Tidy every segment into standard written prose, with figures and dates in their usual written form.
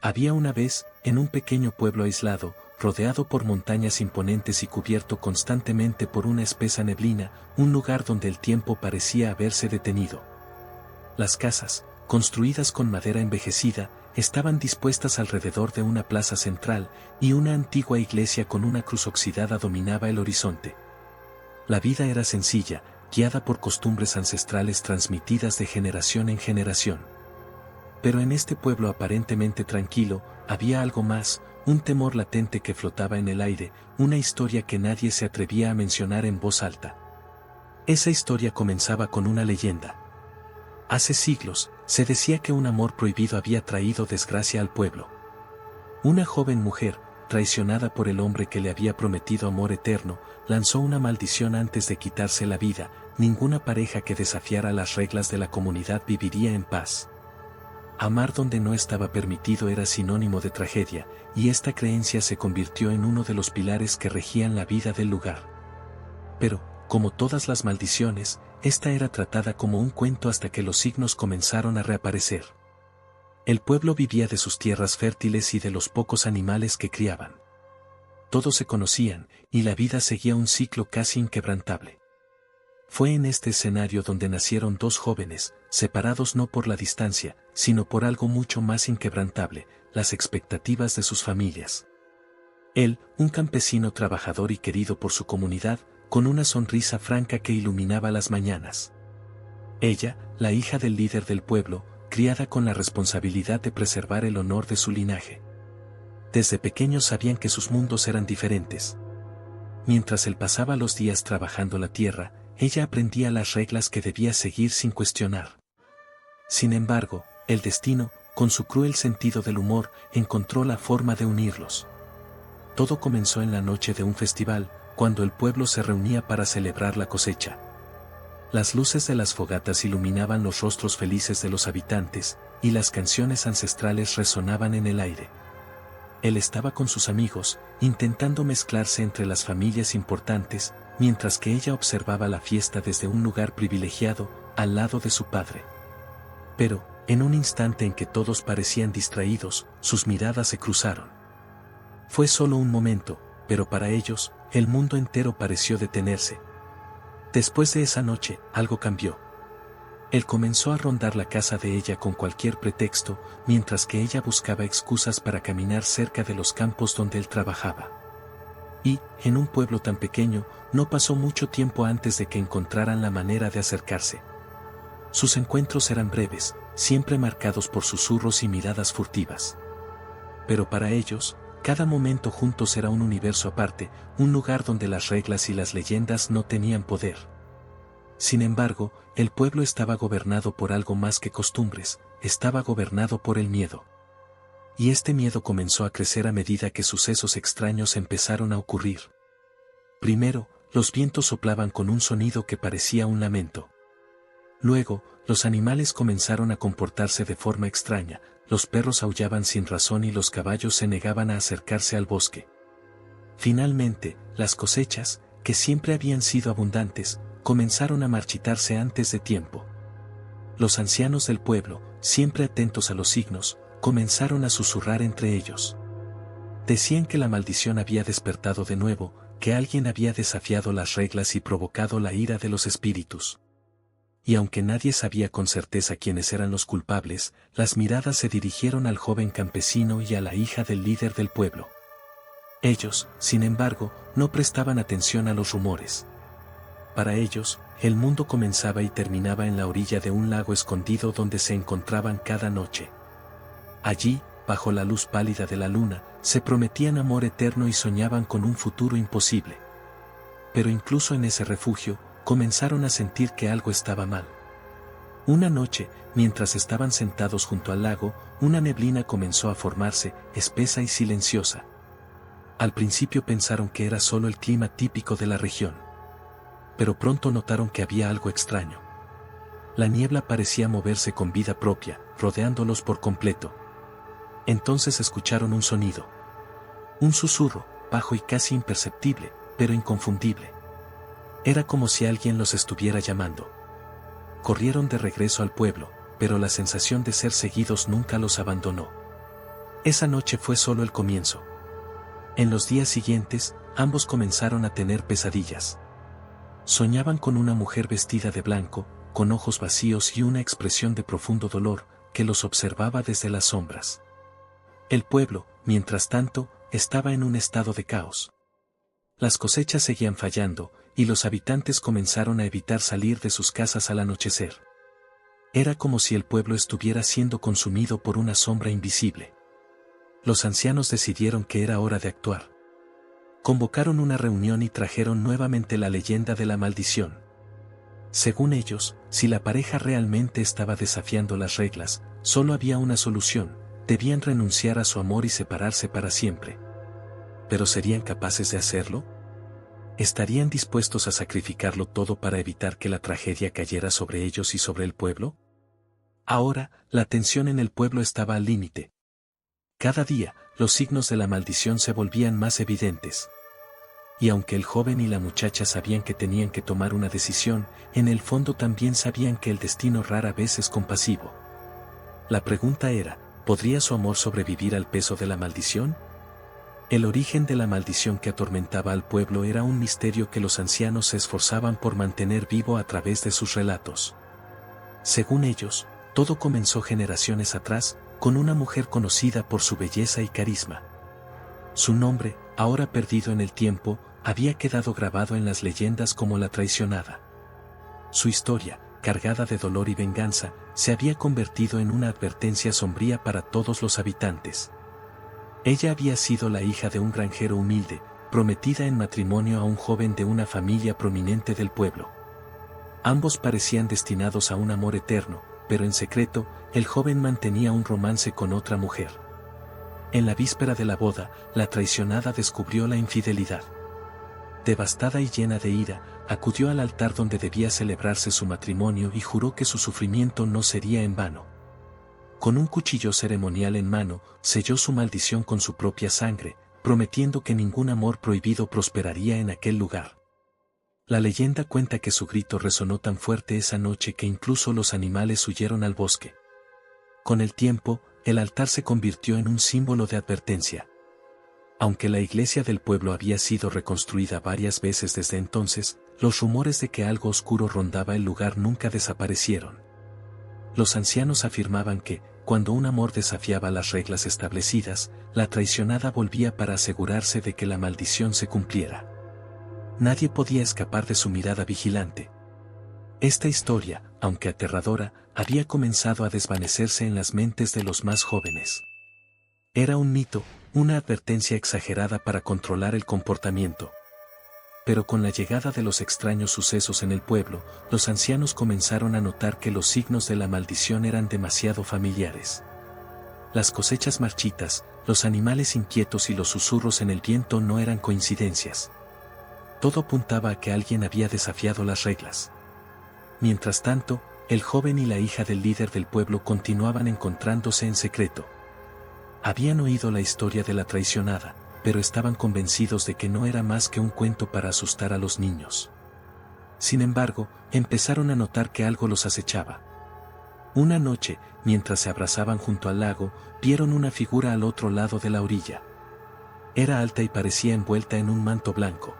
Había una vez, en un pequeño pueblo aislado, rodeado por montañas imponentes y cubierto constantemente por una espesa neblina, un lugar donde el tiempo parecía haberse detenido. Las casas, construidas con madera envejecida, estaban dispuestas alrededor de una plaza central, y una antigua iglesia con una cruz oxidada dominaba el horizonte. La vida era sencilla, guiada por costumbres ancestrales transmitidas de generación en generación. Pero en este pueblo aparentemente tranquilo, había algo más, un temor latente que flotaba en el aire, una historia que nadie se atrevía a mencionar en voz alta. Esa historia comenzaba con una leyenda. Hace siglos, se decía que un amor prohibido había traído desgracia al pueblo. Una joven mujer, traicionada por el hombre que le había prometido amor eterno, lanzó una maldición antes de quitarse la vida. Ninguna pareja que desafiara las reglas de la comunidad viviría en paz. Amar donde no estaba permitido era sinónimo de tragedia, y esta creencia se convirtió en uno de los pilares que regían la vida del lugar. Pero, como todas las maldiciones, esta era tratada como un cuento hasta que los signos comenzaron a reaparecer. El pueblo vivía de sus tierras fértiles y de los pocos animales que criaban. Todos se conocían, y la vida seguía un ciclo casi inquebrantable. Fue en este escenario donde nacieron dos jóvenes, separados no por la distancia, sino por algo mucho más inquebrantable, las expectativas de sus familias. Él, un campesino trabajador y querido por su comunidad, con una sonrisa franca que iluminaba las mañanas. Ella, la hija del líder del pueblo, criada con la responsabilidad de preservar el honor de su linaje. Desde pequeños sabían que sus mundos eran diferentes. Mientras él pasaba los días trabajando la tierra, ella aprendía las reglas que debía seguir sin cuestionar. Sin embargo, el destino, con su cruel sentido del humor, encontró la forma de unirlos. Todo comenzó en la noche de un festival, cuando el pueblo se reunía para celebrar la cosecha. Las luces de las fogatas iluminaban los rostros felices de los habitantes, y las canciones ancestrales resonaban en el aire. Él estaba con sus amigos, intentando mezclarse entre las familias importantes, mientras que ella observaba la fiesta desde un lugar privilegiado, al lado de su padre. Pero, en un instante en que todos parecían distraídos, sus miradas se cruzaron. Fue solo un momento, pero para ellos, el mundo entero pareció detenerse. Después de esa noche, algo cambió. Él comenzó a rondar la casa de ella con cualquier pretexto, mientras que ella buscaba excusas para caminar cerca de los campos donde él trabajaba. Y, en un pueblo tan pequeño, no pasó mucho tiempo antes de que encontraran la manera de acercarse. Sus encuentros eran breves, siempre marcados por susurros y miradas furtivas. Pero para ellos, cada momento juntos era un universo aparte, un lugar donde las reglas y las leyendas no tenían poder. Sin embargo, el pueblo estaba gobernado por algo más que costumbres, estaba gobernado por el miedo. Y este miedo comenzó a crecer a medida que sucesos extraños empezaron a ocurrir. Primero, los vientos soplaban con un sonido que parecía un lamento. Luego, los animales comenzaron a comportarse de forma extraña, los perros aullaban sin razón y los caballos se negaban a acercarse al bosque. Finalmente, las cosechas, que siempre habían sido abundantes, comenzaron a marchitarse antes de tiempo. Los ancianos del pueblo, siempre atentos a los signos, comenzaron a susurrar entre ellos. Decían que la maldición había despertado de nuevo, que alguien había desafiado las reglas y provocado la ira de los espíritus. Y aunque nadie sabía con certeza quiénes eran los culpables, las miradas se dirigieron al joven campesino y a la hija del líder del pueblo. Ellos, sin embargo, no prestaban atención a los rumores. Para ellos, el mundo comenzaba y terminaba en la orilla de un lago escondido donde se encontraban cada noche. Allí, bajo la luz pálida de la luna, se prometían amor eterno y soñaban con un futuro imposible. Pero incluso en ese refugio, comenzaron a sentir que algo estaba mal. Una noche, mientras estaban sentados junto al lago, una neblina comenzó a formarse, espesa y silenciosa. Al principio pensaron que era solo el clima típico de la región. Pero pronto notaron que había algo extraño. La niebla parecía moverse con vida propia, rodeándolos por completo. Entonces escucharon un sonido. Un susurro, bajo y casi imperceptible, pero inconfundible. Era como si alguien los estuviera llamando. Corrieron de regreso al pueblo, pero la sensación de ser seguidos nunca los abandonó. Esa noche fue solo el comienzo. En los días siguientes, ambos comenzaron a tener pesadillas. Soñaban con una mujer vestida de blanco, con ojos vacíos y una expresión de profundo dolor, que los observaba desde las sombras. El pueblo, mientras tanto, estaba en un estado de caos. Las cosechas seguían fallando, y los habitantes comenzaron a evitar salir de sus casas al anochecer. Era como si el pueblo estuviera siendo consumido por una sombra invisible. Los ancianos decidieron que era hora de actuar. Convocaron una reunión y trajeron nuevamente la leyenda de la maldición. Según ellos, si la pareja realmente estaba desafiando las reglas, solo había una solución: debían renunciar a su amor y separarse para siempre. ¿Pero serían capaces de hacerlo? ¿Estarían dispuestos a sacrificarlo todo para evitar que la tragedia cayera sobre ellos y sobre el pueblo? Ahora, la tensión en el pueblo estaba al límite. Cada día, los signos de la maldición se volvían más evidentes. Y aunque el joven y la muchacha sabían que tenían que tomar una decisión, en el fondo también sabían que el destino rara vez es compasivo. La pregunta era, ¿podría su amor sobrevivir al peso de la maldición? El origen de la maldición que atormentaba al pueblo era un misterio que los ancianos se esforzaban por mantener vivo a través de sus relatos. Según ellos, todo comenzó generaciones atrás, con una mujer conocida por su belleza y carisma. Su nombre, ahora perdido en el tiempo, había quedado grabado en las leyendas como la traicionada. Su historia, cargada de dolor y venganza, se había convertido en una advertencia sombría para todos los habitantes. Ella había sido la hija de un granjero humilde, prometida en matrimonio a un joven de una familia prominente del pueblo. Ambos parecían destinados a un amor eterno, pero en secreto, el joven mantenía un romance con otra mujer. En la víspera de la boda, la traicionada descubrió la infidelidad. Devastada y llena de ira, acudió al altar donde debía celebrarse su matrimonio y juró que su sufrimiento no sería en vano. Con un cuchillo ceremonial en mano, selló su maldición con su propia sangre, prometiendo que ningún amor prohibido prosperaría en aquel lugar. La leyenda cuenta que su grito resonó tan fuerte esa noche que incluso los animales huyeron al bosque. Con el tiempo, el altar se convirtió en un símbolo de advertencia. Aunque la iglesia del pueblo había sido reconstruida varias veces desde entonces, los rumores de que algo oscuro rondaba el lugar nunca desaparecieron. Los ancianos afirmaban que, cuando un amor desafiaba las reglas establecidas, la traicionada volvía para asegurarse de que la maldición se cumpliera. Nadie podía escapar de su mirada vigilante. Esta historia, aunque aterradora, había comenzado a desvanecerse en las mentes de los más jóvenes. Era un mito, una advertencia exagerada para controlar el comportamiento. Pero con la llegada de los extraños sucesos en el pueblo, los ancianos comenzaron a notar que los signos de la maldición eran demasiado familiares. Las cosechas marchitas, los animales inquietos y los susurros en el viento no eran coincidencias. Todo apuntaba a que alguien había desafiado las reglas. Mientras tanto, el joven y la hija del líder del pueblo continuaban encontrándose en secreto. Habían oído la historia de la traicionada, pero estaban convencidos de que no era más que un cuento para asustar a los niños. Sin embargo, empezaron a notar que algo los acechaba. Una noche, mientras se abrazaban junto al lago, vieron una figura al otro lado de la orilla. Era alta y parecía envuelta en un manto blanco.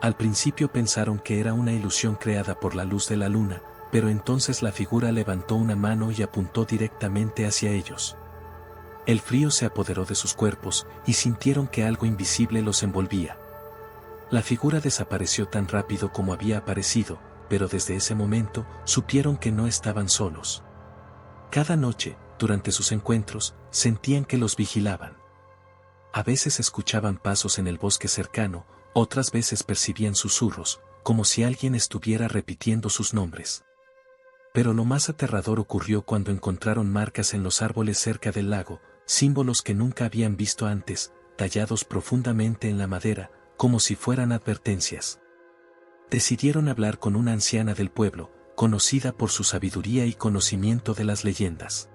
Al principio pensaron que era una ilusión creada por la luz de la luna, pero entonces la figura levantó una mano y apuntó directamente hacia ellos. El frío se apoderó de sus cuerpos, y sintieron que algo invisible los envolvía. La figura desapareció tan rápido como había aparecido, pero desde ese momento, supieron que no estaban solos. Cada noche, durante sus encuentros, sentían que los vigilaban. A veces escuchaban pasos en el bosque cercano, otras veces percibían susurros, como si alguien estuviera repitiendo sus nombres. Pero lo más aterrador ocurrió cuando encontraron marcas en los árboles cerca del lago, símbolos que nunca habían visto antes, tallados profundamente en la madera, como si fueran advertencias. Decidieron hablar con una anciana del pueblo, conocida por su sabiduría y conocimiento de las leyendas.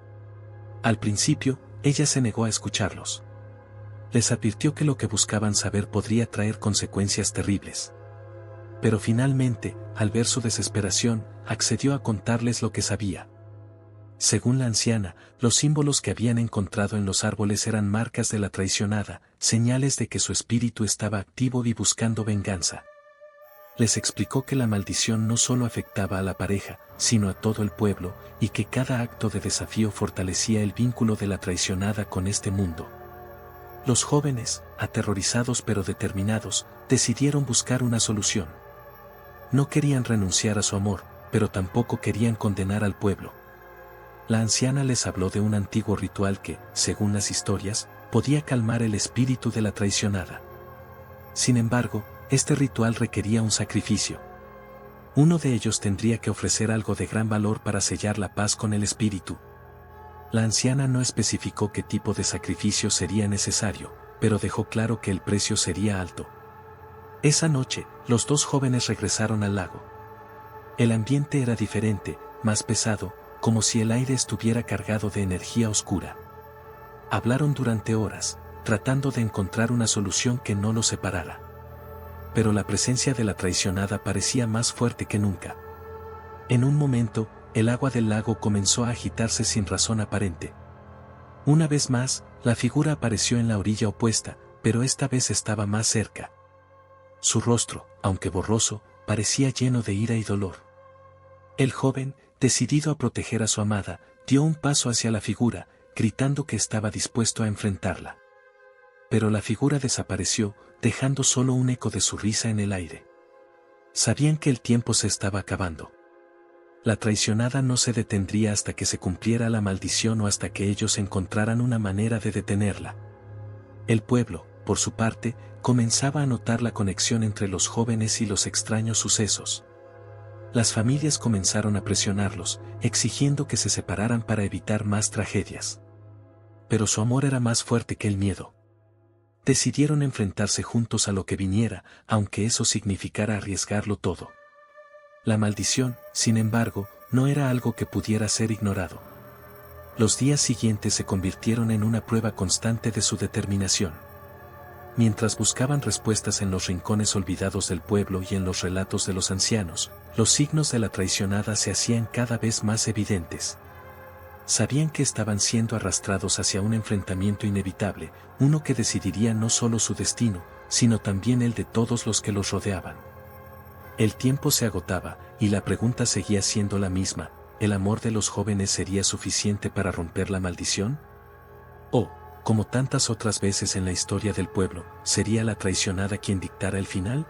Al principio, ella se negó a escucharlos. Les advirtió que lo que buscaban saber podría traer consecuencias terribles. Pero finalmente, al ver su desesperación, accedió a contarles lo que sabía. Según la anciana, los símbolos que habían encontrado en los árboles eran marcas de la traicionada, señales de que su espíritu estaba activo y buscando venganza. Les explicó que la maldición no solo afectaba a la pareja, sino a todo el pueblo, y que cada acto de desafío fortalecía el vínculo de la traicionada con este mundo. Los jóvenes, aterrorizados pero determinados, decidieron buscar una solución. No querían renunciar a su amor, pero tampoco querían condenar al pueblo. La anciana les habló de un antiguo ritual que, según las historias, podía calmar el espíritu de la traicionada. Sin embargo, este ritual requería un sacrificio. Uno de ellos tendría que ofrecer algo de gran valor para sellar la paz con el espíritu. La anciana no especificó qué tipo de sacrificio sería necesario, pero dejó claro que el precio sería alto. Esa noche, los dos jóvenes regresaron al lago. El ambiente era diferente, más pesado, como si el aire estuviera cargado de energía oscura. Hablaron durante horas, tratando de encontrar una solución que no los separara. Pero la presencia de la traicionada parecía más fuerte que nunca. En un momento, el agua del lago comenzó a agitarse sin razón aparente. Una vez más, la figura apareció en la orilla opuesta, pero esta vez estaba más cerca. Su rostro, aunque borroso, parecía lleno de ira y dolor. El joven, decidido a proteger a su amada, dio un paso hacia la figura, gritando que estaba dispuesto a enfrentarla. Pero la figura desapareció, dejando solo un eco de su risa en el aire. Sabían que el tiempo se estaba acabando. La traicionada no se detendría hasta que se cumpliera la maldición o hasta que ellos encontraran una manera de detenerla. El pueblo, por su parte, comenzaba a notar la conexión entre los jóvenes y los extraños sucesos. Las familias comenzaron a presionarlos, exigiendo que se separaran para evitar más tragedias. Pero su amor era más fuerte que el miedo. Decidieron enfrentarse juntos a lo que viniera, aunque eso significara arriesgarlo todo. La maldición, sin embargo, no era algo que pudiera ser ignorado. Los días siguientes se convirtieron en una prueba constante de su determinación. Mientras buscaban respuestas en los rincones olvidados del pueblo y en los relatos de los ancianos, los signos de la traicionada se hacían cada vez más evidentes. Sabían que estaban siendo arrastrados hacia un enfrentamiento inevitable, uno que decidiría no solo su destino, sino también el de todos los que los rodeaban. El tiempo se agotaba, y la pregunta seguía siendo la misma: ¿el amor de los jóvenes sería suficiente para romper la maldición? ¿O, como tantas otras veces en la historia del pueblo, sería la traicionada quien dictara el final?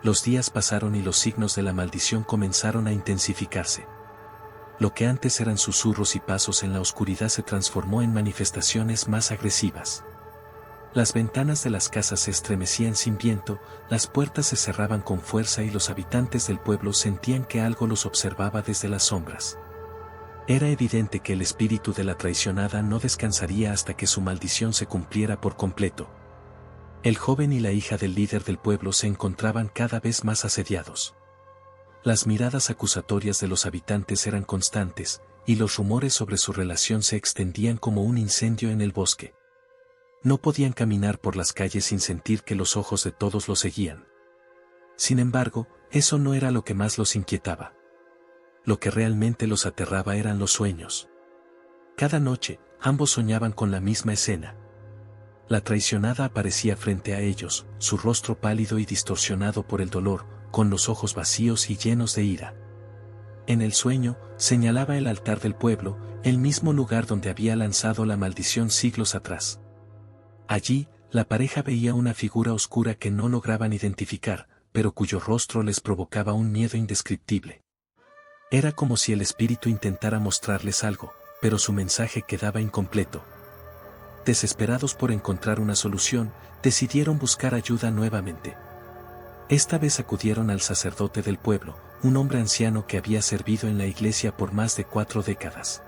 Los días pasaron y los signos de la maldición comenzaron a intensificarse. Lo que antes eran susurros y pasos en la oscuridad se transformó en manifestaciones más agresivas. Las ventanas de las casas se estremecían sin viento, las puertas se cerraban con fuerza y los habitantes del pueblo sentían que algo los observaba desde las sombras. Era evidente que el espíritu de la traicionada no descansaría hasta que su maldición se cumpliera por completo. El joven y la hija del líder del pueblo se encontraban cada vez más asediados. Las miradas acusatorias de los habitantes eran constantes, y los rumores sobre su relación se extendían como un incendio en el bosque. No podían caminar por las calles sin sentir que los ojos de todos los seguían. Sin embargo, eso no era lo que más los inquietaba. Lo que realmente los aterraba eran los sueños. Cada noche, ambos soñaban con la misma escena. La traicionada aparecía frente a ellos, su rostro pálido y distorsionado por el dolor, con los ojos vacíos y llenos de ira. En el sueño, señalaba el altar del pueblo, el mismo lugar donde había lanzado la maldición siglos atrás. Allí, la pareja veía una figura oscura que no lograban identificar, pero cuyo rostro les provocaba un miedo indescriptible. Era como si el espíritu intentara mostrarles algo, pero su mensaje quedaba incompleto. Desesperados por encontrar una solución, decidieron buscar ayuda nuevamente. Esta vez acudieron al sacerdote del pueblo, un hombre anciano que había servido en la iglesia por más de 4 décadas.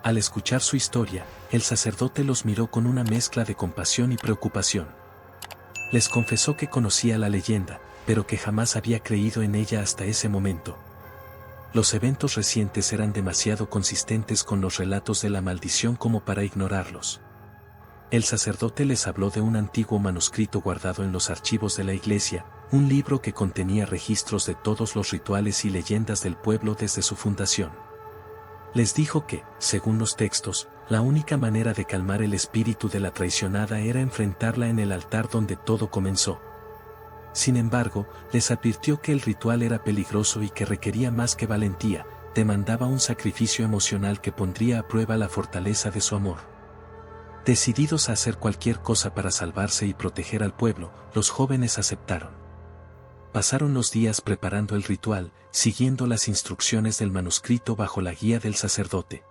Al escuchar su historia, el sacerdote los miró con una mezcla de compasión y preocupación. Les confesó que conocía la leyenda, pero que jamás había creído en ella hasta ese momento. Los eventos recientes eran demasiado consistentes con los relatos de la maldición como para ignorarlos. El sacerdote les habló de un antiguo manuscrito guardado en los archivos de la iglesia, un libro que contenía registros de todos los rituales y leyendas del pueblo desde su fundación. Les dijo que, según los textos, la única manera de calmar el espíritu de la traicionada era enfrentarla en el altar donde todo comenzó. Sin embargo, les advirtió que el ritual era peligroso y que requería más que valentía, demandaba un sacrificio emocional que pondría a prueba la fortaleza de su amor. Decididos a hacer cualquier cosa para salvarse y proteger al pueblo, los jóvenes aceptaron. Pasaron los días preparando el ritual, siguiendo las instrucciones del manuscrito bajo la guía del sacerdote.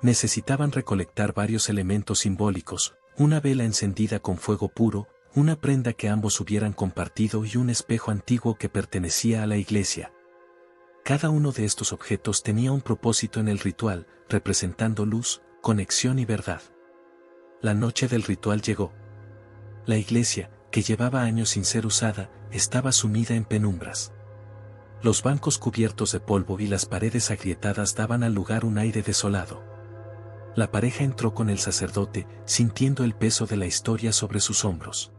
Necesitaban recolectar varios elementos simbólicos, una vela encendida con fuego puro, una prenda que ambos hubieran compartido y un espejo antiguo que pertenecía a la iglesia. Cada uno de estos objetos tenía un propósito en el ritual, representando luz, conexión y verdad. La noche del ritual llegó. La iglesia, que llevaba años sin ser usada, estaba sumida en penumbras. Los bancos cubiertos de polvo y las paredes agrietadas daban al lugar un aire desolado. La pareja entró con el sacerdote, sintiendo el peso de la historia sobre sus hombros.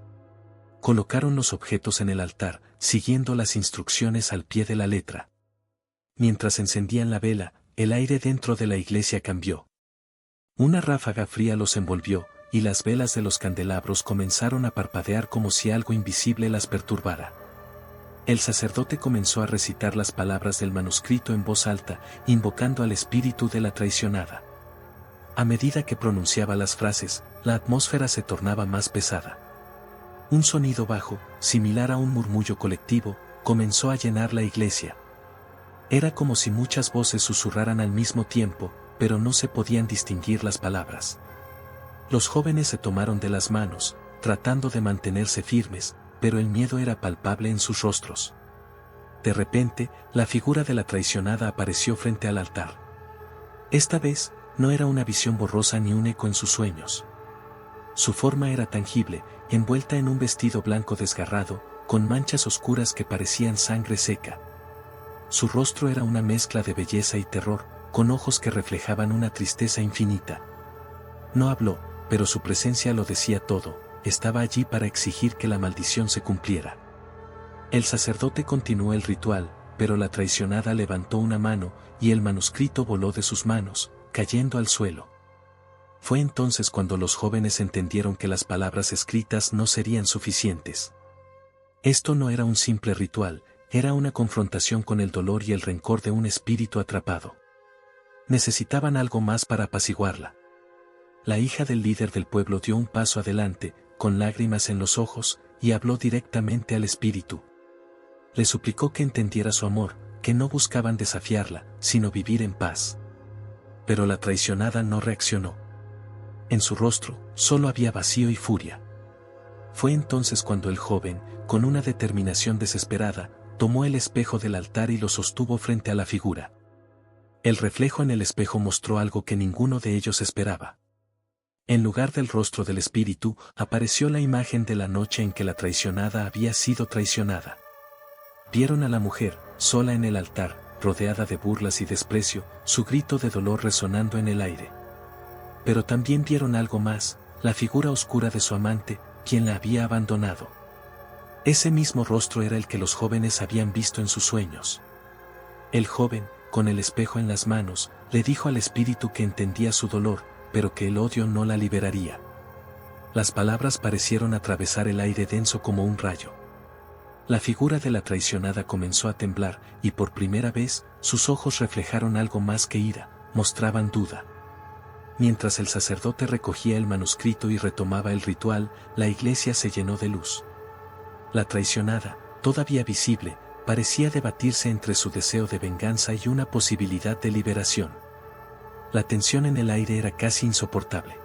Colocaron los objetos en el altar, siguiendo las instrucciones al pie de la letra. Mientras encendían la vela, el aire dentro de la iglesia cambió. Una ráfaga fría los envolvió, y las velas de los candelabros comenzaron a parpadear como si algo invisible las perturbara. El sacerdote comenzó a recitar las palabras del manuscrito en voz alta, invocando al espíritu de la traicionada. A medida que pronunciaba las frases, la atmósfera se tornaba más pesada. Un sonido bajo, similar a un murmullo colectivo, comenzó a llenar la iglesia. Era como si muchas voces susurraran al mismo tiempo, pero no se podían distinguir las palabras. Los jóvenes se tomaron de las manos, tratando de mantenerse firmes, pero el miedo era palpable en sus rostros. De repente, la figura de la traicionada apareció frente al altar. Esta vez, no era una visión borrosa ni un eco en sus sueños. Su forma era tangible, envuelta en un vestido blanco desgarrado, con manchas oscuras que parecían sangre seca. Su rostro era una mezcla de belleza y terror, con ojos que reflejaban una tristeza infinita. No habló, pero su presencia lo decía todo, estaba allí para exigir que la maldición se cumpliera. El sacerdote continuó el ritual, pero la traicionada levantó una mano, y el manuscrito voló de sus manos, cayendo al suelo. Fue entonces cuando los jóvenes entendieron que las palabras escritas no serían suficientes. Esto no era un simple ritual, era una confrontación con el dolor y el rencor de un espíritu atrapado. Necesitaban algo más para apaciguarla. La hija del líder del pueblo dio un paso adelante, con lágrimas en los ojos, y habló directamente al espíritu. Le suplicó que entendiera su amor, que no buscaban desafiarla, sino vivir en paz. Pero la traicionada no reaccionó. En su rostro, solo había vacío y furia. Fue entonces cuando el joven, con una determinación desesperada, tomó el espejo del altar y lo sostuvo frente a la figura. El reflejo en el espejo mostró algo que ninguno de ellos esperaba. En lugar del rostro del espíritu, apareció la imagen de la noche en que la traicionada había sido traicionada. Vieron a la mujer, sola en el altar, rodeada de burlas y desprecio, su grito de dolor resonando en el aire. Pero también vieron algo más, la figura oscura de su amante, quien la había abandonado. Ese mismo rostro era el que los jóvenes habían visto en sus sueños. El joven, con el espejo en las manos, le dijo al espíritu que entendía su dolor, pero que el odio no la liberaría. Las palabras parecieron atravesar el aire denso como un rayo. La figura de la traicionada comenzó a temblar, y por primera vez, sus ojos reflejaron algo más que ira, mostraban duda. Mientras el sacerdote recogía el manuscrito y retomaba el ritual, la iglesia se llenó de luz. La traicionada, todavía visible, parecía debatirse entre su deseo de venganza y una posibilidad de liberación. La tensión en el aire era casi insoportable.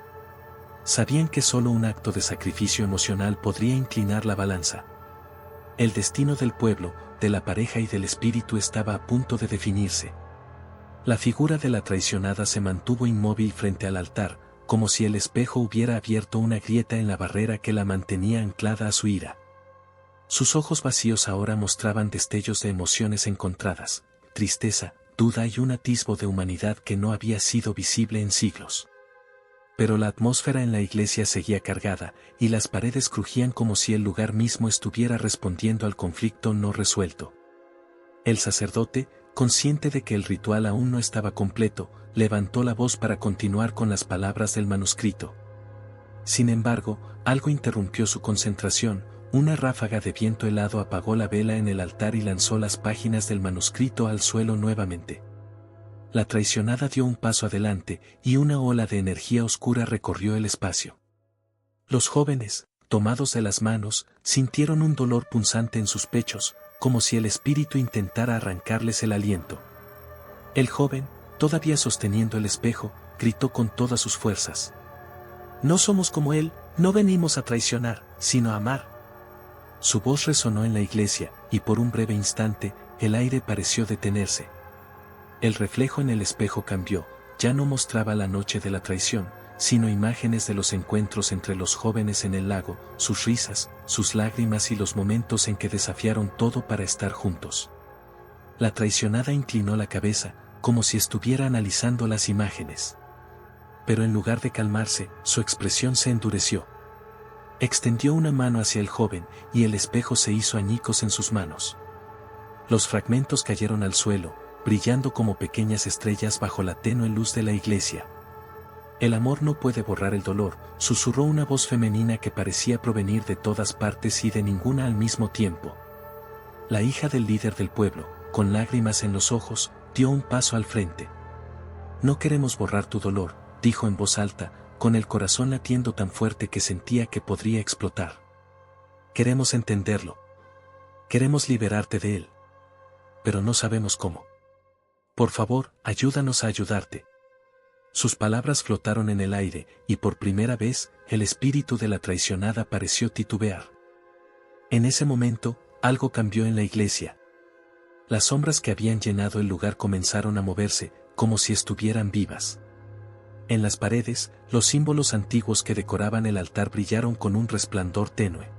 Sabían que solo un acto de sacrificio emocional podría inclinar la balanza. El destino del pueblo, de la pareja y del espíritu estaba a punto de definirse. La figura de la traicionada se mantuvo inmóvil frente al altar, como si el espejo hubiera abierto una grieta en la barrera que la mantenía anclada a su ira. Sus ojos vacíos ahora mostraban destellos de emociones encontradas, tristeza, duda y un atisbo de humanidad que no había sido visible en siglos. Pero la atmósfera en la iglesia seguía cargada, y las paredes crujían como si el lugar mismo estuviera respondiendo al conflicto no resuelto. El sacerdote, Consciente de que el ritual aún no estaba completo, levantó la voz para continuar con las palabras del manuscrito. Sin embargo, algo interrumpió su concentración. Una ráfaga de viento helado apagó la vela en el altar y lanzó las páginas del manuscrito al suelo nuevamente. La traicionada dio un paso adelante, y una ola de energía oscura recorrió el espacio. Los jóvenes, tomados de las manos, sintieron un dolor punzante en sus pechos, como si el espíritu intentara arrancarles el aliento. El joven, todavía sosteniendo el espejo, gritó con todas sus fuerzas: «No somos como él, no venimos a traicionar, sino a amar». Su voz resonó en la iglesia, y por un breve instante, el aire pareció detenerse. El reflejo en el espejo cambió, ya no mostraba la noche de la traición, sino imágenes de los encuentros entre los jóvenes en el lago, sus risas, sus lágrimas y los momentos en que desafiaron todo para estar juntos. La traicionada inclinó la cabeza, como si estuviera analizando las imágenes. Pero en lugar de calmarse, su expresión se endureció. Extendió una mano hacia el joven, y el espejo se hizo añicos en sus manos. Los fragmentos cayeron al suelo, brillando como pequeñas estrellas bajo la tenue luz de la iglesia. «El amor no puede borrar el dolor», susurró una voz femenina que parecía provenir de todas partes y de ninguna al mismo tiempo. La hija del líder del pueblo, con lágrimas en los ojos, dio un paso al frente. «No queremos borrar tu dolor», dijo en voz alta, con el corazón latiendo tan fuerte que sentía que podría explotar. «Queremos entenderlo. Queremos liberarte de él. Pero no sabemos cómo. Por favor, ayúdanos a ayudarte». Sus palabras flotaron en el aire, y por primera vez, el espíritu de la traicionada pareció titubear. En ese momento, algo cambió en la iglesia. Las sombras que habían llenado el lugar comenzaron a moverse, como si estuvieran vivas. En las paredes, los símbolos antiguos que decoraban el altar brillaron con un resplandor tenue.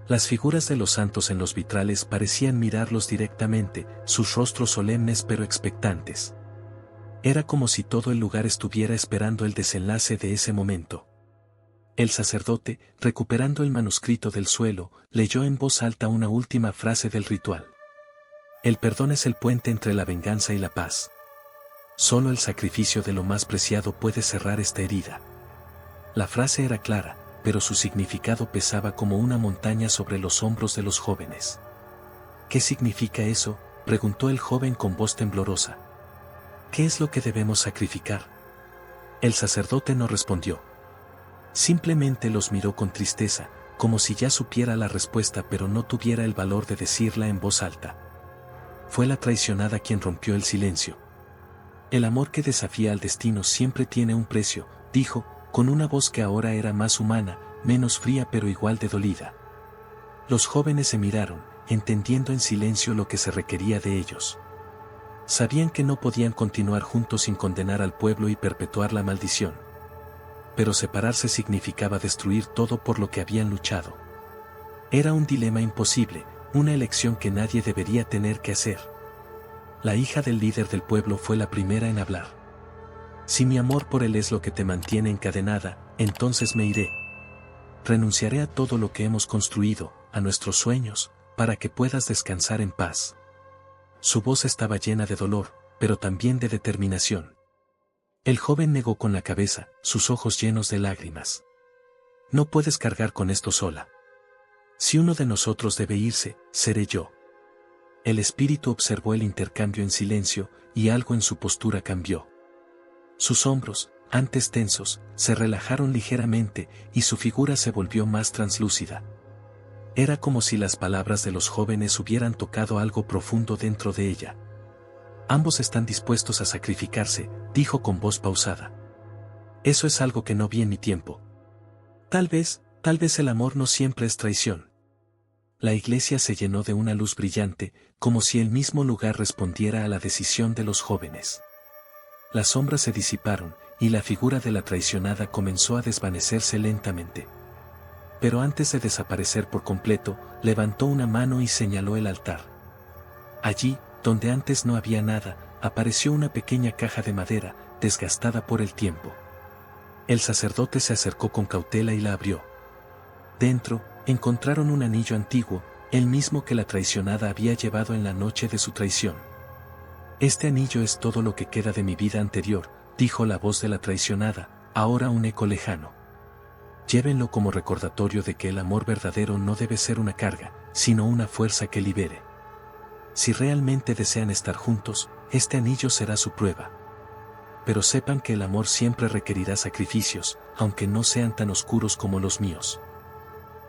Las figuras de los santos en los vitrales parecían mirarlos directamente, sus rostros solemnes pero expectantes. Era como si todo el lugar estuviera esperando el desenlace de ese momento. El sacerdote, recuperando el manuscrito del suelo, leyó en voz alta una última frase del ritual. «El perdón es el puente entre la venganza y la paz. Solo el sacrificio de lo más preciado puede cerrar esta herida». La frase era clara, pero su significado pesaba como una montaña sobre los hombros de los jóvenes. «¿Qué significa eso?», preguntó el joven con voz temblorosa. «¿Qué es lo que debemos sacrificar?». El sacerdote no respondió. Simplemente los miró con tristeza, como si ya supiera la respuesta pero no tuviera el valor de decirla en voz alta. Fue la traicionada quien rompió el silencio. «El amor que desafía al destino siempre tiene un precio», dijo, con una voz que ahora era más humana, menos fría pero igual de dolida. Los jóvenes se miraron, entendiendo en silencio lo que se requería de ellos. Sabían que no podían continuar juntos sin condenar al pueblo y perpetuar la maldición. Pero separarse significaba destruir todo por lo que habían luchado. Era un dilema imposible, una elección que nadie debería tener que hacer. La hija del líder del pueblo fue la primera en hablar. «Si mi amor por él es lo que te mantiene encadenada, entonces me iré. Renunciaré a todo lo que hemos construido, a nuestros sueños, para que puedas descansar en paz». Su voz estaba llena de dolor, pero también de determinación. El joven negó con la cabeza, sus ojos llenos de lágrimas. «No puedes cargar con esto sola. Si uno de nosotros debe irse, seré yo». El espíritu observó el intercambio en silencio, y algo en su postura cambió. Sus hombros, antes tensos, se relajaron ligeramente, y su figura se volvió más translúcida. Era como si las palabras de los jóvenes hubieran tocado algo profundo dentro de ella. «Ambos están dispuestos a sacrificarse», dijo con voz pausada. «Eso es algo que no vi en mi tiempo. Tal vez el amor no siempre es traición». La iglesia se llenó de una luz brillante, como si el mismo lugar respondiera a la decisión de los jóvenes. Las sombras se disiparon, y la figura de la traicionada comenzó a desvanecerse lentamente. Pero antes de desaparecer por completo, levantó una mano y señaló el altar. Allí, donde antes no había nada, apareció una pequeña caja de madera, desgastada por el tiempo. El sacerdote se acercó con cautela y la abrió. Dentro, encontraron un anillo antiguo, el mismo que la traicionada había llevado en la noche de su traición. Este anillo es todo lo que queda de mi vida anterior, dijo la voz de la traicionada, ahora un eco lejano. Llévenlo como recordatorio de que el amor verdadero no debe ser una carga, sino una fuerza que libere. Si realmente desean estar juntos, este anillo será su prueba. Pero sepan que el amor siempre requerirá sacrificios, aunque no sean tan oscuros como los míos.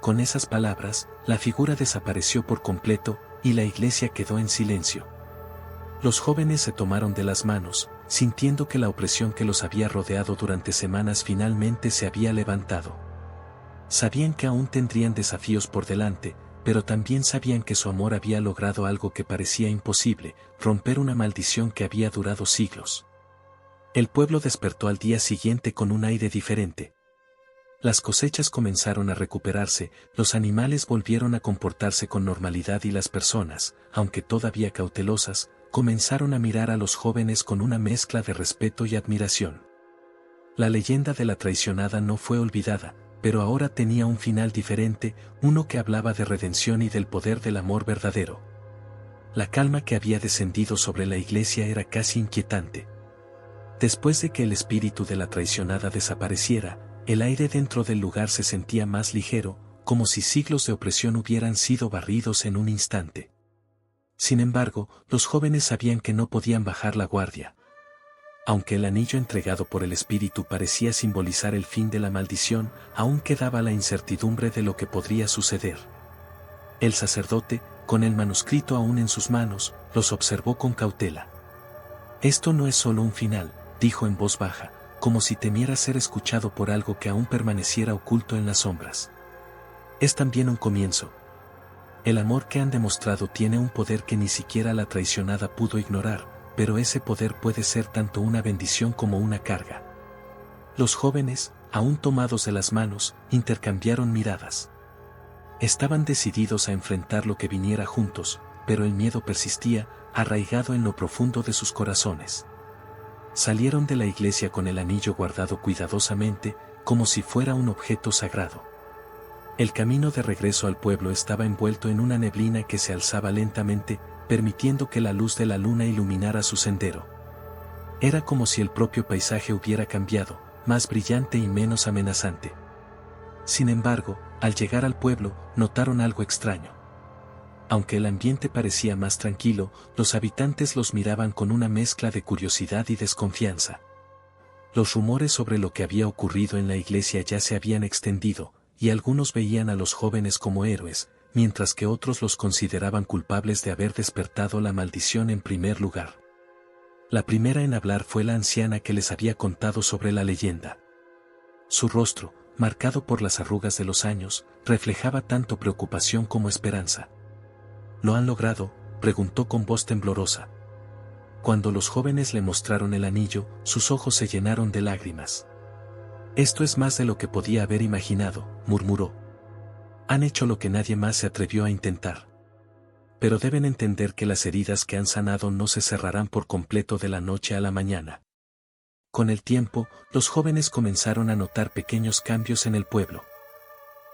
Con esas palabras, la figura desapareció por completo, y la iglesia quedó en silencio. Los jóvenes se tomaron de las manos, sintiendo que la opresión que los había rodeado durante semanas finalmente se había levantado. Sabían que aún tendrían desafíos por delante, pero también sabían que su amor había logrado algo que parecía imposible, romper una maldición que había durado siglos. El pueblo despertó al día siguiente con un aire diferente. Las cosechas comenzaron a recuperarse, los animales volvieron a comportarse con normalidad y las personas, aunque todavía cautelosas, comenzaron a mirar a los jóvenes con una mezcla de respeto y admiración. La leyenda de la traicionada no fue olvidada, pero ahora tenía un final diferente, uno que hablaba de redención y del poder del amor verdadero. La calma que había descendido sobre la iglesia era casi inquietante. Después de que el espíritu de la traicionada desapareciera, el aire dentro del lugar se sentía más ligero, como si siglos de opresión hubieran sido barridos en un instante. Sin embargo, los jóvenes sabían que no podían bajar la guardia. Aunque el anillo entregado por el espíritu parecía simbolizar el fin de la maldición, aún quedaba la incertidumbre de lo que podría suceder. El sacerdote, con el manuscrito aún en sus manos, los observó con cautela. Esto no es solo un final, dijo en voz baja, como si temiera ser escuchado por algo que aún permaneciera oculto en las sombras. Es también un comienzo. El amor que han demostrado tiene un poder que ni siquiera la traicionada pudo ignorar, pero ese poder puede ser tanto una bendición como una carga. Los jóvenes, aún tomados de las manos, intercambiaron miradas. Estaban decididos a enfrentar lo que viniera juntos, pero el miedo persistía, arraigado en lo profundo de sus corazones. Salieron de la iglesia con el anillo guardado cuidadosamente, como si fuera un objeto sagrado. El camino de regreso al pueblo estaba envuelto en una neblina que se alzaba lentamente, permitiendo que la luz de la luna iluminara su sendero. Era como si el propio paisaje hubiera cambiado, más brillante y menos amenazante. Sin embargo, al llegar al pueblo, notaron algo extraño. Aunque el ambiente parecía más tranquilo, los habitantes los miraban con una mezcla de curiosidad y desconfianza. Los rumores sobre lo que había ocurrido en la iglesia ya se habían extendido, y algunos veían a los jóvenes como héroes, mientras que otros los consideraban culpables de haber despertado la maldición en primer lugar. La primera en hablar fue la anciana que les había contado sobre la leyenda. Su rostro, marcado por las arrugas de los años, reflejaba tanto preocupación como esperanza. ¿Lo han logrado?, preguntó con voz temblorosa. Cuando los jóvenes le mostraron el anillo, sus ojos se llenaron de lágrimas. Esto es más de lo que podía haber imaginado, murmuró. Han hecho lo que nadie más se atrevió a intentar. Pero deben entender que las heridas que han sanado no se cerrarán por completo de la noche a la mañana. Con el tiempo, los jóvenes comenzaron a notar pequeños cambios en el pueblo.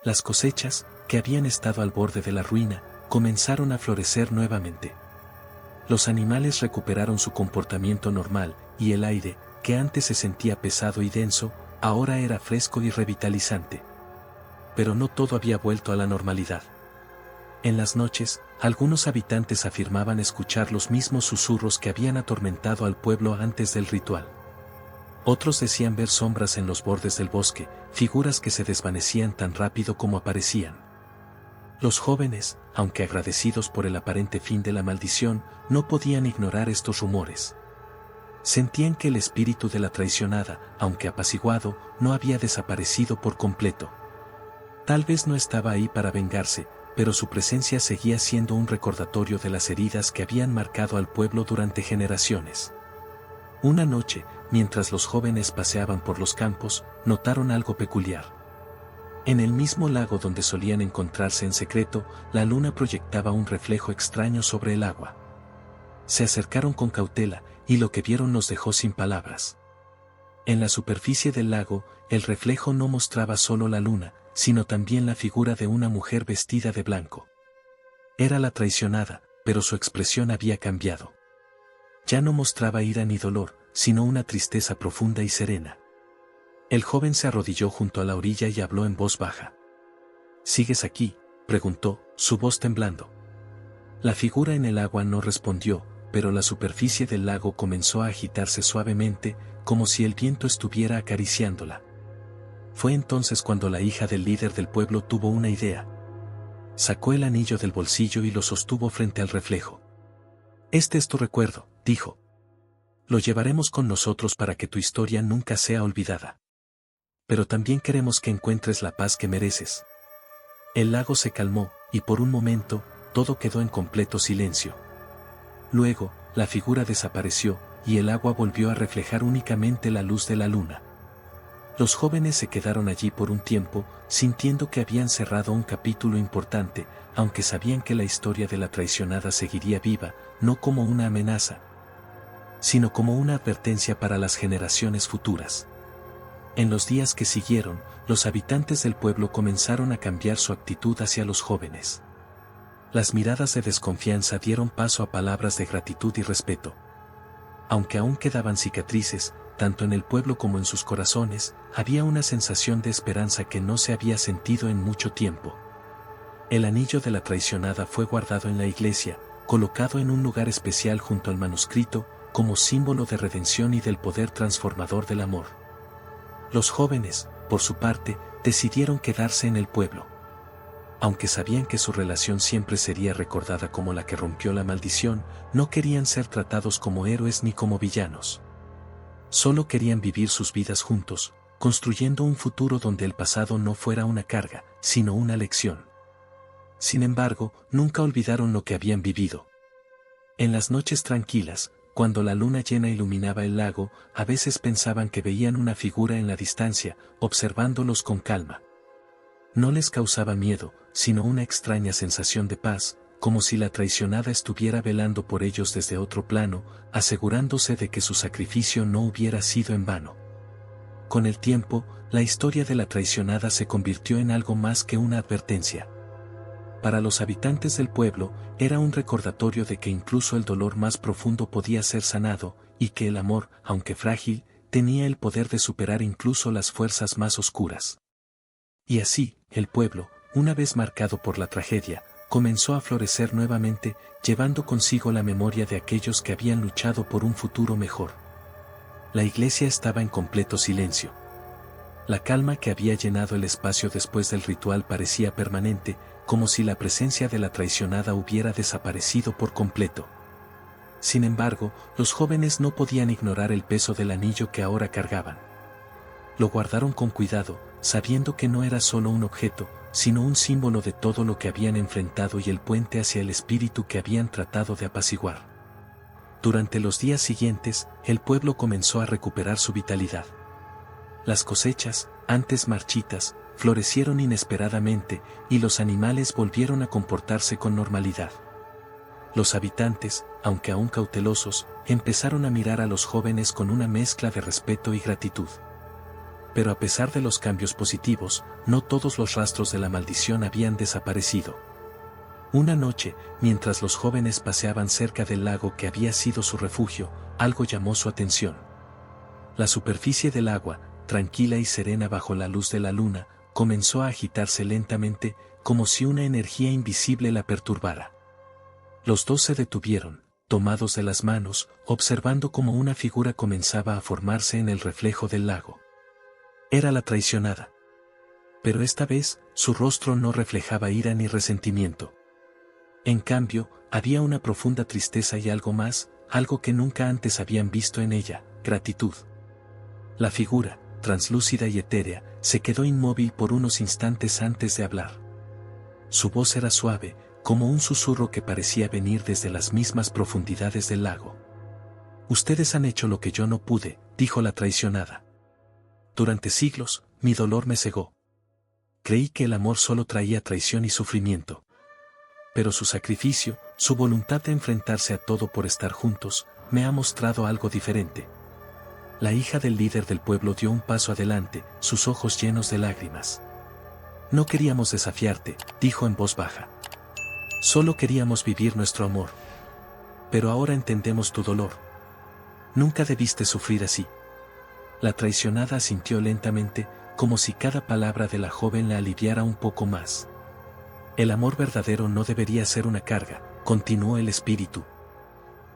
Las cosechas, que habían estado al borde de la ruina, comenzaron a florecer nuevamente. Los animales recuperaron su comportamiento normal, y el aire, que antes se sentía pesado y denso, ahora era fresco y revitalizante. Pero no todo había vuelto a la normalidad. En las noches, algunos habitantes afirmaban escuchar los mismos susurros que habían atormentado al pueblo antes del ritual. Otros decían ver sombras en los bordes del bosque, figuras que se desvanecían tan rápido como aparecían. Los jóvenes, aunque agradecidos por el aparente fin de la maldición, no podían ignorar estos rumores. Sentían que el espíritu de la traicionada, aunque apaciguado, no había desaparecido por completo. Tal vez no estaba ahí para vengarse, pero su presencia seguía siendo un recordatorio de las heridas que habían marcado al pueblo durante generaciones. Una noche, mientras los jóvenes paseaban por los campos, notaron algo peculiar. En el mismo lago donde solían encontrarse en secreto, la luna proyectaba un reflejo extraño sobre el agua. Se acercaron con cautela, y lo que vieron los dejó sin palabras. En la superficie del lago, el reflejo no mostraba solo la luna, sino también la figura de una mujer vestida de blanco. Era la traicionada, pero su expresión había cambiado. Ya no mostraba ira ni dolor, sino una tristeza profunda y serena. El joven se arrodilló junto a la orilla y habló en voz baja. ¿Sigues aquí?, preguntó, su voz temblando. La figura en el agua no respondió, pero la superficie del lago comenzó a agitarse suavemente, como si el viento estuviera acariciándola. Fue entonces cuando la hija del líder del pueblo tuvo una idea. Sacó el anillo del bolsillo y lo sostuvo frente al reflejo. «Este es tu recuerdo», dijo. «Lo llevaremos con nosotros para que tu historia nunca sea olvidada. Pero también queremos que encuentres la paz que mereces». El lago se calmó, y por un momento, todo quedó en completo silencio. Luego, la figura desapareció, y el agua volvió a reflejar únicamente la luz de la luna. Los jóvenes se quedaron allí por un tiempo, sintiendo que habían cerrado un capítulo importante, aunque sabían que la historia de la traicionada seguiría viva, no como una amenaza, sino como una advertencia para las generaciones futuras. En los días que siguieron, los habitantes del pueblo comenzaron a cambiar su actitud hacia los jóvenes. Las miradas de desconfianza dieron paso a palabras de gratitud y respeto. Aunque aún quedaban cicatrices, tanto en el pueblo como en sus corazones, había una sensación de esperanza que no se había sentido en mucho tiempo. El anillo de la traicionada fue guardado en la iglesia, colocado en un lugar especial junto al manuscrito, como símbolo de redención y del poder transformador del amor. Los jóvenes, por su parte, decidieron quedarse en el pueblo. Aunque sabían que su relación siempre sería recordada como la que rompió la maldición, no querían ser tratados como héroes ni como villanos. Solo querían vivir sus vidas juntos, construyendo un futuro donde el pasado no fuera una carga, sino una lección. Sin embargo, nunca olvidaron lo que habían vivido. En las noches tranquilas, cuando la luna llena iluminaba el lago, a veces pensaban que veían una figura en la distancia, observándolos con calma. No les causaba miedo, sino una extraña sensación de paz, como si la traicionada estuviera velando por ellos desde otro plano, asegurándose de que su sacrificio no hubiera sido en vano. Con el tiempo, la historia de la traicionada se convirtió en algo más que una advertencia. Para los habitantes del pueblo, era un recordatorio de que incluso el dolor más profundo podía ser sanado, y que el amor, aunque frágil, tenía el poder de superar incluso las fuerzas más oscuras. Y así, el pueblo, una vez marcado por la tragedia, comenzó a florecer nuevamente, llevando consigo la memoria de aquellos que habían luchado por un futuro mejor. La iglesia estaba en completo silencio. La calma que había llenado el espacio después del ritual parecía permanente, como si la presencia de la traicionada hubiera desaparecido por completo. Sin embargo, los jóvenes no podían ignorar el peso del anillo que ahora cargaban. Lo guardaron con cuidado, sabiendo que no era solo un objeto, sino un símbolo de todo lo que habían enfrentado y el puente hacia el espíritu que habían tratado de apaciguar. Durante los días siguientes, el pueblo comenzó a recuperar su vitalidad. Las cosechas, antes marchitas, florecieron inesperadamente, y los animales volvieron a comportarse con normalidad. Los habitantes, aunque aún cautelosos, empezaron a mirar a los jóvenes con una mezcla de respeto y gratitud. Pero a pesar de los cambios positivos, no todos los rastros de la maldición habían desaparecido. Una noche, mientras los jóvenes paseaban cerca del lago que había sido su refugio, algo llamó su atención. La superficie del agua, tranquila y serena bajo la luz de la luna, comenzó a agitarse lentamente, como si una energía invisible la perturbara. Los dos se detuvieron, tomados de las manos, observando cómo una figura comenzaba a formarse en el reflejo del lago. Era la traicionada. Pero esta vez, su rostro no reflejaba ira ni resentimiento. En cambio, había una profunda tristeza y algo más, algo que nunca antes habían visto en ella: gratitud. La figura, translúcida y etérea, se quedó inmóvil por unos instantes antes de hablar. Su voz era suave, como un susurro que parecía venir desde las mismas profundidades del lago. «Ustedes han hecho lo que yo no pude», dijo la traicionada. «Durante siglos, mi dolor me cegó. Creí que el amor solo traía traición y sufrimiento. Pero su sacrificio, su voluntad de enfrentarse a todo por estar juntos, me ha mostrado algo diferente». La hija del líder del pueblo dio un paso adelante, sus ojos llenos de lágrimas. «No queríamos desafiarte», dijo en voz baja. «Solo queríamos vivir nuestro amor. Pero ahora entendemos tu dolor». Nunca debiste sufrir así. La traicionada asintió lentamente, como si cada palabra de la joven la aliviara un poco más. El amor verdadero no debería ser una carga, continuó el espíritu.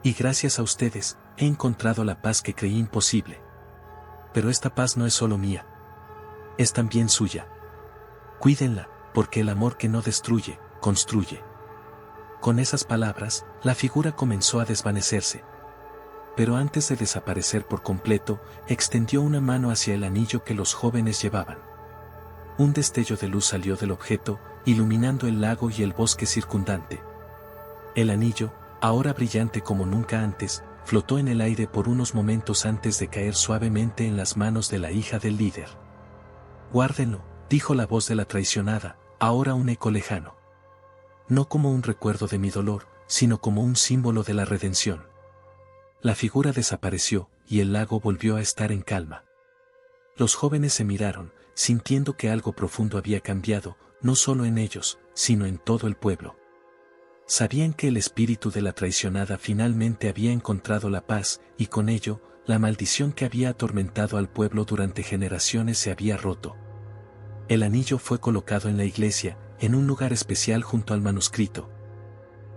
Y gracias a ustedes, he encontrado la paz que creí imposible. Pero esta paz no es solo mía. Es también suya. Cuídenla, porque el amor que no destruye, construye. Con esas palabras, la figura comenzó a desvanecerse. Pero antes de desaparecer por completo, extendió una mano hacia el anillo que los jóvenes llevaban. Un destello de luz salió del objeto, iluminando el lago y el bosque circundante. El anillo, ahora brillante como nunca antes, flotó en el aire por unos momentos antes de caer suavemente en las manos de la hija del líder. Guárdenlo, dijo la voz de la traicionada, ahora un eco lejano. No como un recuerdo de mi dolor, sino como un símbolo de la redención. La figura desapareció, y el lago volvió a estar en calma. Los jóvenes se miraron, sintiendo que algo profundo había cambiado, no solo en ellos, sino en todo el pueblo. Sabían que el espíritu de la traicionada finalmente había encontrado la paz, y con ello, la maldición que había atormentado al pueblo durante generaciones se había roto. El anillo fue colocado en la iglesia, en un lugar especial junto al manuscrito.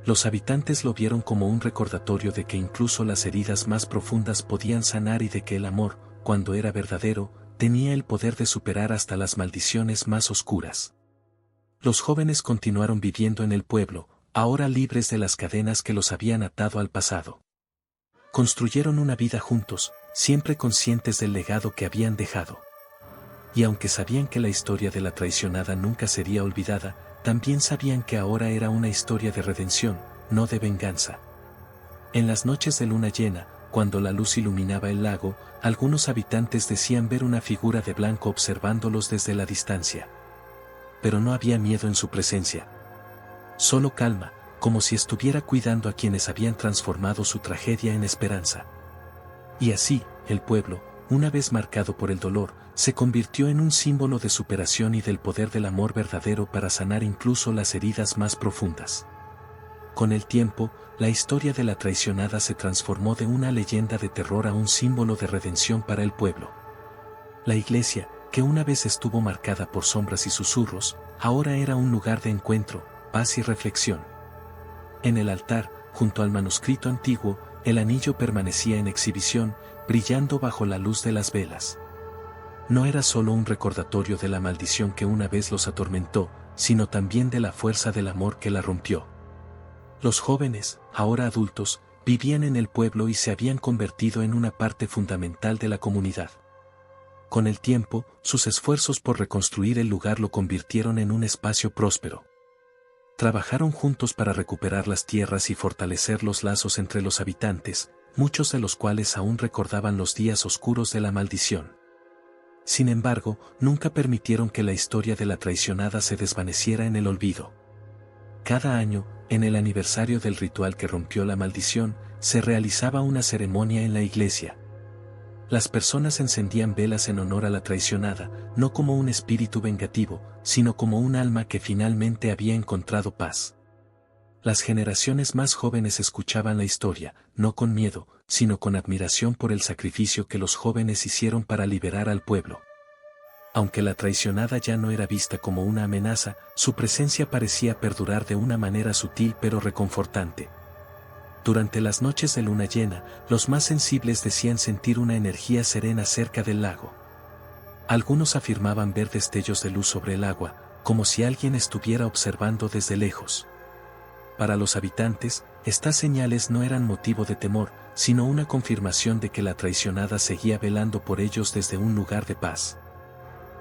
Los habitantes lo vieron como un recordatorio de que incluso las heridas más profundas podían sanar y de que el amor, cuando era verdadero, tenía el poder de superar hasta las maldiciones más oscuras. Los jóvenes continuaron viviendo en el pueblo, ahora libres de las cadenas que los habían atado al pasado. Construyeron una vida juntos, siempre conscientes del legado que habían dejado. Y aunque sabían que la historia de la traicionada nunca sería olvidada, también sabían que ahora era una historia de redención, no de venganza. En las noches de luna llena, cuando la luz iluminaba el lago, algunos habitantes decían ver una figura de blanco observándolos desde la distancia. Pero no había miedo en su presencia. Solo calma, como si estuviera cuidando a quienes habían transformado su tragedia en esperanza. Y así, el pueblo, una vez marcado por el dolor, se convirtió en un símbolo de superación y del poder del amor verdadero para sanar incluso las heridas más profundas. Con el tiempo, la historia de la traicionada se transformó de una leyenda de terror a un símbolo de redención para el pueblo. La iglesia, que una vez estuvo marcada por sombras y susurros, ahora era un lugar de encuentro, paz y reflexión. En el altar, junto al manuscrito antiguo, el anillo permanecía en exhibición, brillando bajo la luz de las velas. No era solo un recordatorio de la maldición que una vez los atormentó, sino también de la fuerza del amor que la rompió. Los jóvenes, ahora adultos, vivían en el pueblo y se habían convertido en una parte fundamental de la comunidad. Con el tiempo, sus esfuerzos por reconstruir el lugar lo convirtieron en un espacio próspero. Trabajaron juntos para recuperar las tierras y fortalecer los lazos entre los habitantes, muchos de los cuales aún recordaban los días oscuros de la maldición. Sin embargo, nunca permitieron que la historia de la traicionada se desvaneciera en el olvido. Cada año, en el aniversario del ritual que rompió la maldición, se realizaba una ceremonia en la iglesia. Las personas encendían velas en honor a la traicionada, no como un espíritu vengativo, sino como un alma que finalmente había encontrado paz. Las generaciones más jóvenes escuchaban la historia, no con miedo, sino con admiración por el sacrificio que los jóvenes hicieron para liberar al pueblo. Aunque la traicionada ya no era vista como una amenaza, su presencia parecía perdurar de una manera sutil pero reconfortante. Durante las noches de luna llena, los más sensibles decían sentir una energía serena cerca del lago. Algunos afirmaban ver destellos de luz sobre el agua, como si alguien estuviera observando desde lejos. Para los habitantes, estas señales no eran motivo de temor, sino una confirmación de que la traicionada seguía velando por ellos desde un lugar de paz.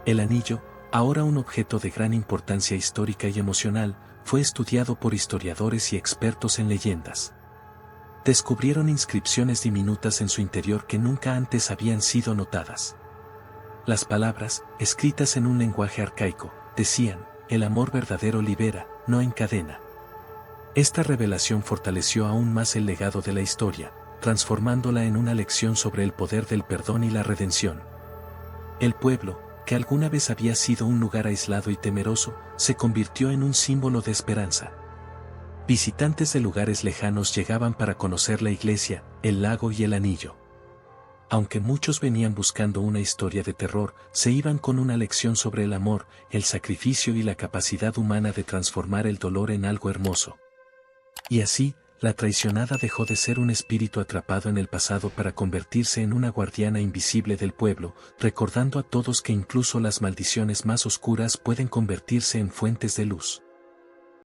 El anillo, ahora un objeto de gran importancia histórica y emocional, fue estudiado por historiadores y expertos en leyendas. Descubrieron inscripciones diminutas en su interior que nunca antes habían sido notadas. Las palabras, escritas en un lenguaje arcaico, decían: el amor verdadero libera, no encadena. Esta revelación fortaleció aún más el legado de la historia, transformándola en una lección sobre el poder del perdón y la redención. El pueblo, que alguna vez había sido un lugar aislado y temeroso, se convirtió en un símbolo de esperanza. Visitantes de lugares lejanos llegaban para conocer la iglesia, el lago y el anillo. Aunque muchos venían buscando una historia de terror, se iban con una lección sobre el amor, el sacrificio y la capacidad humana de transformar el dolor en algo hermoso. Y así, la traicionada dejó de ser un espíritu atrapado en el pasado para convertirse en una guardiana invisible del pueblo, recordando a todos que incluso las maldiciones más oscuras pueden convertirse en fuentes de luz.